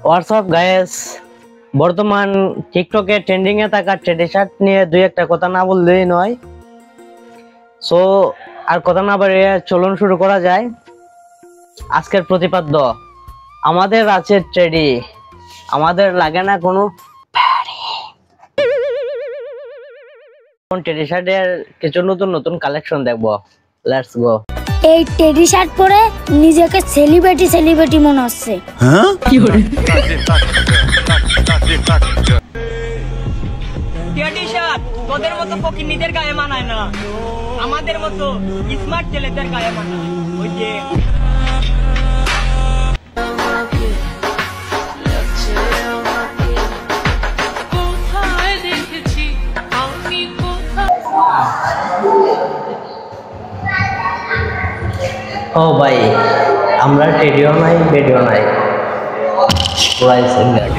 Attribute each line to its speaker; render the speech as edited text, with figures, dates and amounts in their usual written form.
Speaker 1: WhatsApp guys, বর্তমান টিকটকে trending এ থাকা ট্রেডি শার্ট নিয়ে দুই একটা কথা না বললেই নয়। সো আর কথা না বাড়িয়ে চলুন শুরু করা যায়। আজকের প্রতিপাদ্য আমাদের আছে ট্রেডি, আমাদের লাগে না কোনো ট্রেডি শার্টের কিছু নতুন নতুন কালেকশন দেখবো। Let's go.
Speaker 2: এই টেডি শার্ট পরে নিজেকে সেলিব্রিটি মনে হচ্ছে।
Speaker 3: হ্যাঁ কি করে
Speaker 4: টেডি শার্ট তোদের মতো ফকিন্নিদের গায়ে মানায় না, আমাদের মতো স্মার্ট ছেলেদের গায়ে মানায়। ওই যে
Speaker 1: ও ভাই, আমরা টেডিও নাই বেডিও নাই, পুরাই সিঙ্গার।